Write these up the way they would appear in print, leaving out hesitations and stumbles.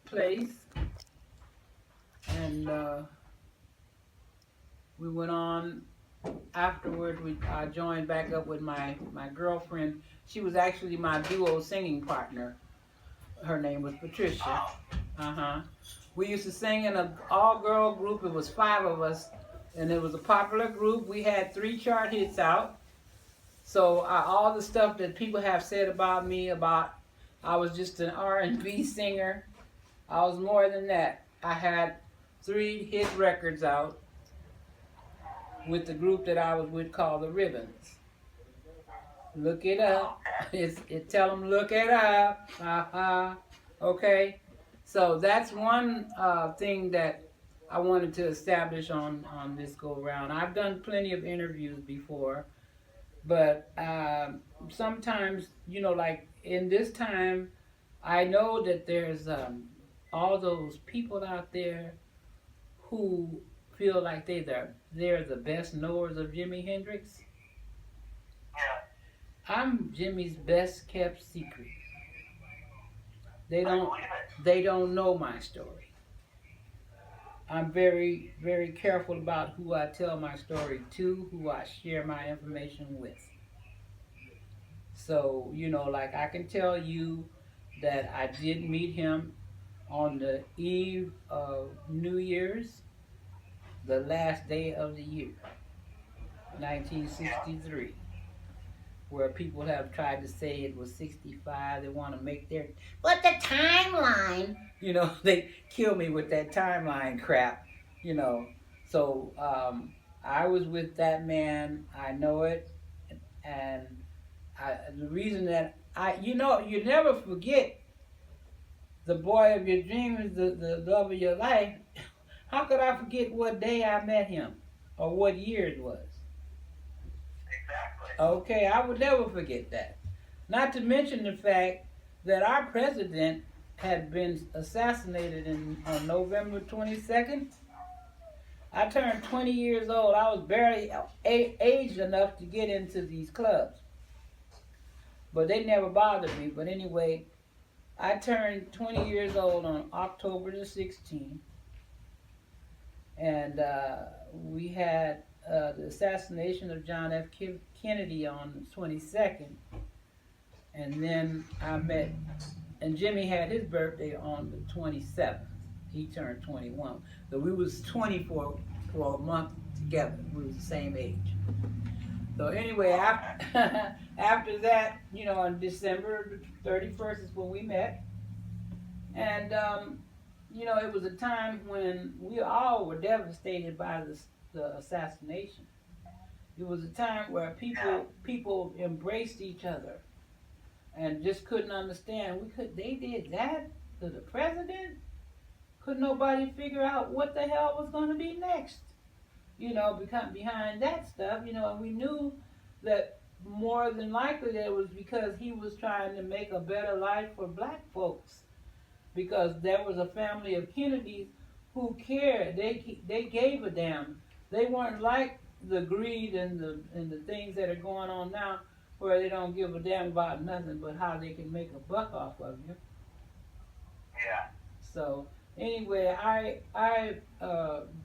place, and we went on. Afterward, I joined back up with my girlfriend. She was actually my duo singing partner. Her name was Patricia. Uh-huh. We used to sing in an all-girl group. It was 5 of us, and it was a popular group. We had 3 chart hits out. So all the stuff that people have said about me, about I was just an R&B singer, I was more than that. I had 3 hit records out with the group that I was with called the Ribbons. Look it up. Tell them look it up. Okay. So that's one thing that I wanted to establish on this go around. I've done plenty of interviews before, but sometimes, like in this time, I know that there's all those people out there who feel like they're the best knowers of Jimi Hendrix. Yeah. I'm Jimmy's best kept secret. They I don't believe it. they don't know my story. I'm very, very careful about who I tell my story to, who I share my information with. So, like I can tell you that I did meet him on the eve of New Year's, the last day of the year, Yeah. 1963, where people have tried to say it was 65. They want to make their, but the timeline, they kill me with that timeline crap, you know. So I was with that man. I know it, and the reason that you never forget the boy of your dreams, the love of your life. How could I forget what day I met him or what year it was? Exactly. Okay, I would never forget that. Not to mention the fact that our president had been assassinated on November 22nd. I turned 20 years old. I was barely aged enough to get into these clubs, but they never bothered me. But anyway, I turned 20 years old on October the 16th, and we had the assassination of John F. Kennedy on the 22nd, and then I met, and Jimmy had his birthday on the 27th. He turned 21, so we was 24 for a month together. We was the same age. So anyway, after, after that, on December 31st is when we met, and it was a time when we all were devastated by the assassination. It was a time where Yeah. people embraced each other and just couldn't understand. They did that to the president. Could nobody figure out what the hell was going to be next? Behind that stuff. And we knew that more than likely that it was because he was trying to make a better life for black folks, because there was a family of Kennedys who cared. They gave a damn. They weren't like the greed and the things that are going on now, where they don't give a damn about nothing but how they can make a buck off of you. Yeah. So anyway, I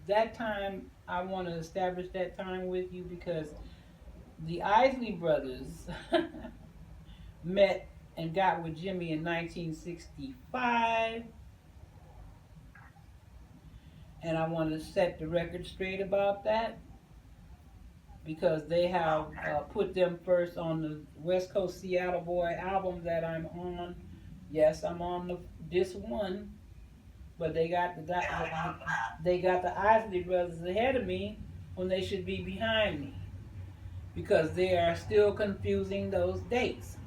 that time I want to establish that time with you because the Isley brothers met and got with Jimmy in 1965, and I want to set the record straight about that because they have Okay. put them first on the West Coast Seattle Boy album that I'm on. Yes, I'm on this one, but Yeah, I have that. they got the Isley brothers ahead of me when they should be behind me because they are still confusing those dates.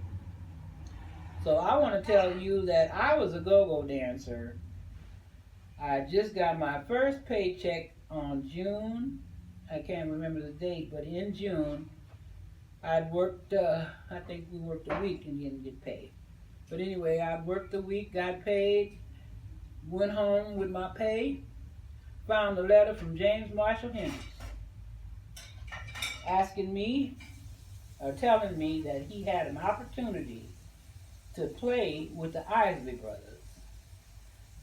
So I want to tell you that I was a go-go dancer. I just got my first paycheck on June. I can't remember the date, but in June, I'd worked, I think we worked a week and didn't get paid. But anyway, I worked a week, got paid, went home with my pay, found a letter from James Marshall Hendrix asking me, or telling me that he had an opportunity to play with the Isley brothers.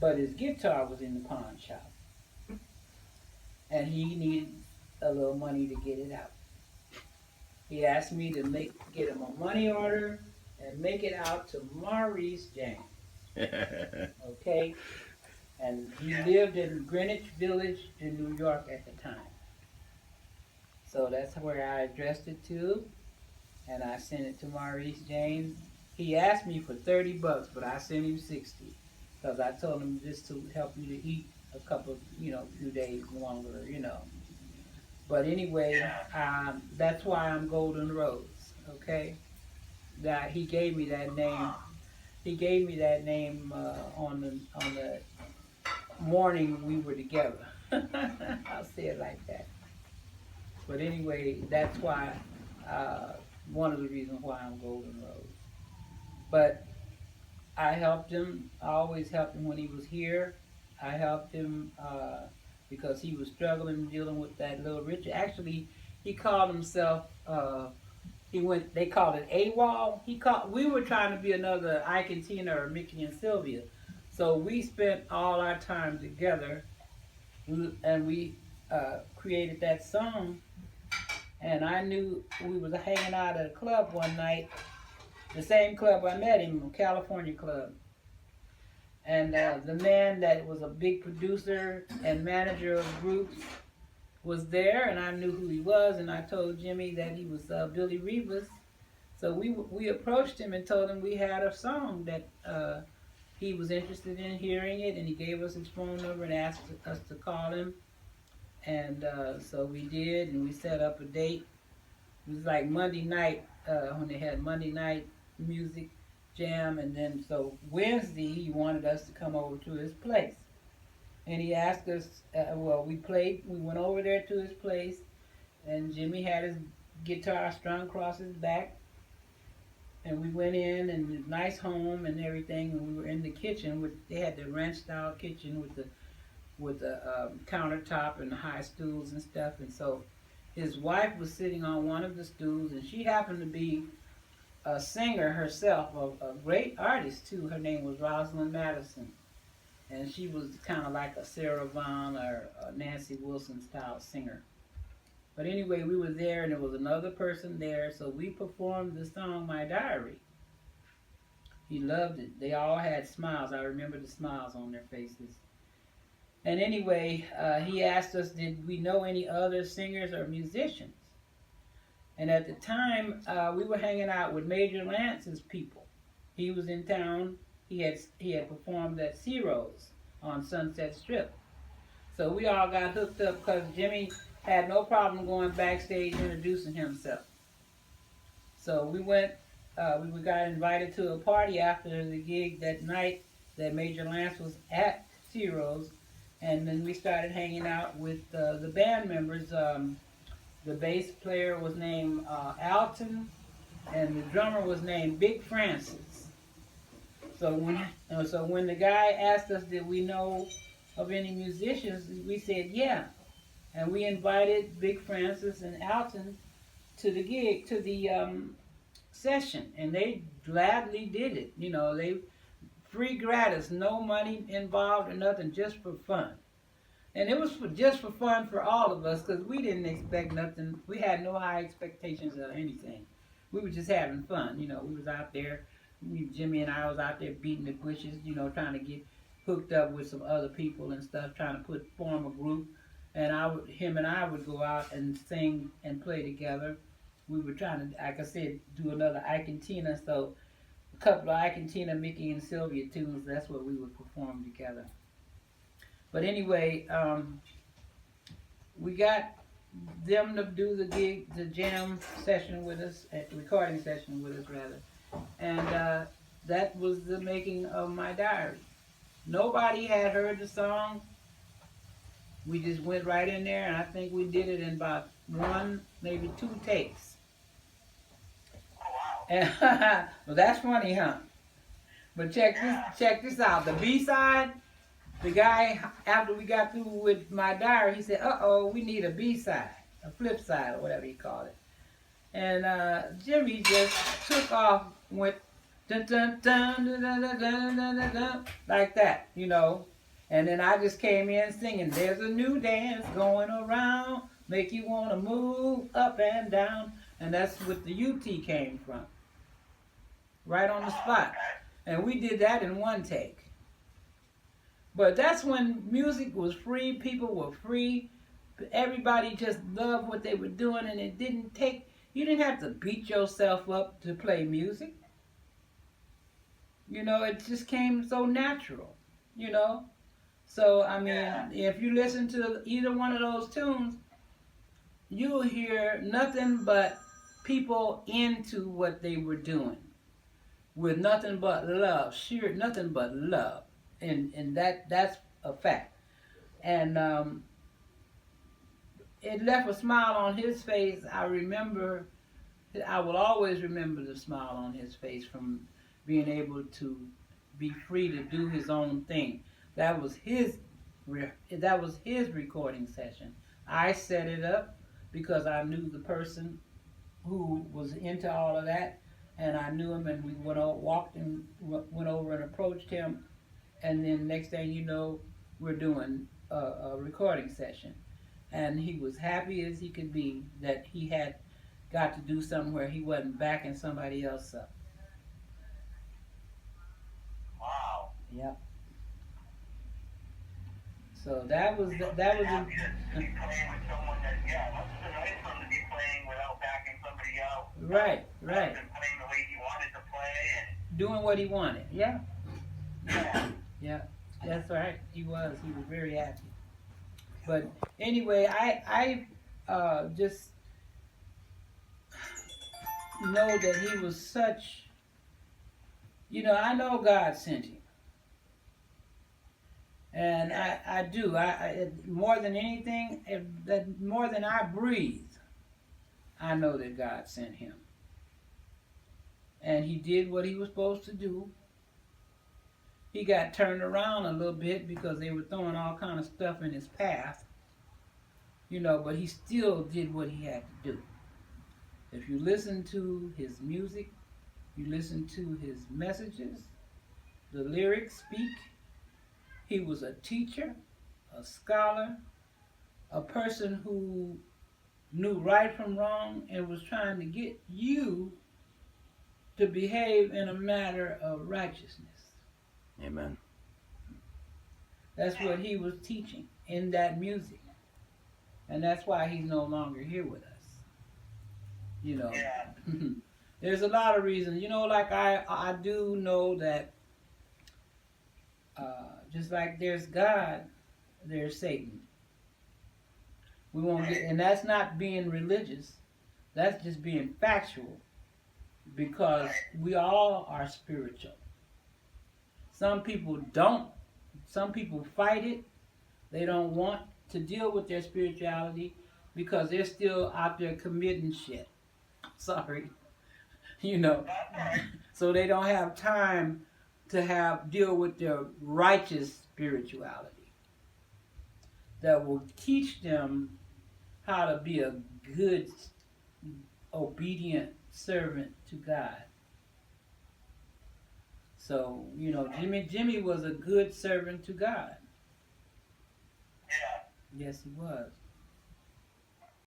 but his guitar was in the pawn shop, and he needed a little money to get it out. He asked me to get him a money order and make it out to Maurice James. Okay, and he lived in Greenwich Village in New York at the time. So that's where I addressed it to, and I sent it to Maurice James. He asked me for $30, but I sent him 60, because I told him just to help you to eat a couple, few days longer. But anyway, that's why I'm Golden Rose. Okay, that he gave me that name. He gave me that name on the morning we were together. I'll say it like that. But anyway, that's why, one of the reasons why I'm Golden Rose. But I helped him. I always helped him when he was here. I helped him because he was struggling dealing with that little Richard. Actually, he called himself. They called it AWOL. We were trying to be another Ike and Tina or Mickey and Sylvia. So we spent all our time together, and we created that song. And I knew we was hanging out at a club one night, the same club I met him, California Club. And the man that was a big producer and manager of groups was there, and I knew who he was, and I told Jimmy that he was Billy Rivas. So we approached him and told him we had a song that he was interested in hearing it, and he gave us his phone number and asked us to call him. And so we did, and we set up a date. It was like Monday night when they had Monday night music jam, and then so Wednesday he wanted us to come over to his place. And he asked us, we went over there to his place, and Jimmy had his guitar strung across his back. And we went in, and a nice home and everything, and we were in the kitchen. They had the ranch-style kitchen with the countertop and the high stools and stuff. And so his wife was sitting on one of the stools, and she happened to be a singer herself, a great artist too. Her name was Rosalind Madison. And she was kind of like a Sarah Vaughan or a Nancy Wilson style singer. But anyway, we were there, and there was another person there, so we performed the song My Diary. He loved it. They all had smiles. I remember the smiles on their faces. And anyway, he asked us, did we know any other singers or musicians? And at the time, we were hanging out with Major Lance's people. He was in town. He had performed at Ciro's on Sunset Strip. So we all got hooked up because Jimmy had no problem going backstage introducing himself. So we got invited to a party after the gig that night that Major Lance was at Ciro's. And then we started hanging out with the band members. The bass player was named Alton, and the drummer was named Big Francis. So when the guy asked us, did we know of any musicians, we said yeah. And we invited Big Francis and Alton to the gig, to the session. And they gladly did it. They free gratis, no money involved or nothing, just for fun. And it was just for fun for all of us because we didn't expect nothing. We had no high expectations of anything. We were just having fun. We was out there. Jimmy and I was out there beating the bushes, trying to get hooked up with some other people and stuff, trying to form a group. And him and I would go out and sing and play together. We were trying to, like I said, do another Ike and Tina. So a couple of Ike and Tina, Mickey and Sylvia tunes, that's what we would perform together. But anyway, we got them to do the gig, the jam session with us, recording session with us rather. And that was the making of My Diary. Nobody had heard the song. We just went right in there, and I think we did it in about 1, maybe 2 takes. And, well, that's funny, huh? But check this out. The B-side, the guy, after we got through with My Diary, he said, uh-oh, we need a B-side, a flip side, or whatever he called it. And Jimmy just took off, went dun, dun, dun, dun, dun, dun, dun, dun, dun, dun, like that, you know. And then I just came in singing, there's a new dance going around, make you want to move up and down. And that's what the UT came from, right on the spot. And we did that in one take. But that's when music was free, people were free, everybody just loved what they were doing, and it didn't take, you didn't have to beat yourself up to play music. You know, it just came so natural, you know. So, I mean, if you listen to either one of those tunes, you'll hear nothing but people into what they were doing with nothing but love, sheer nothing but love. And that's a fact. And it left a smile on his face. I will always remember the smile on his face from being able to be free to do his own thing. That was his recording session. I set it up because I knew the person who was into all of that, and I knew him, and we went over and approached him, and then next thing you know, we're doing a recording session, and he was happy as he could be that he had got to do something where he wasn't backing somebody else up. Wow. Yep. So that was Happy to be playing with someone that, it must have been nice for him to be playing without backing somebody else. Right. Playing the way he wanted to play and Doing what he wanted. Yeah. yeah. Yeah. That's right. He was very happy. But anyway, I just know that he was such, I know God sent him. And I do. More than anything, more than I breathe, I know that God sent him. And he did what he was supposed to do. He got turned around a little bit because they were throwing all kind of stuff in his path. But he still did what he had to do. If you listen to his music, you listen to his messages, the lyrics speak. He was a teacher, a scholar, a person who knew right from wrong and was trying to get you to behave in a matter of righteousness. Amen. That's what he was teaching in that music. And that's why he's no longer here with us. Yeah. There's a lot of reasons. Like I do know that just like there's God, there's Satan. We won't get, and that's not being religious. That's just being factual, because we all are spiritual. Some people don't. Some people fight it. They don't want to deal with their spirituality because they're still out there committing shit. Sorry. So they don't have time to deal with their righteous spirituality that will teach them how to be a good, obedient servant to God. So, Jimmy was a good servant to God. Yeah. Yes, he was.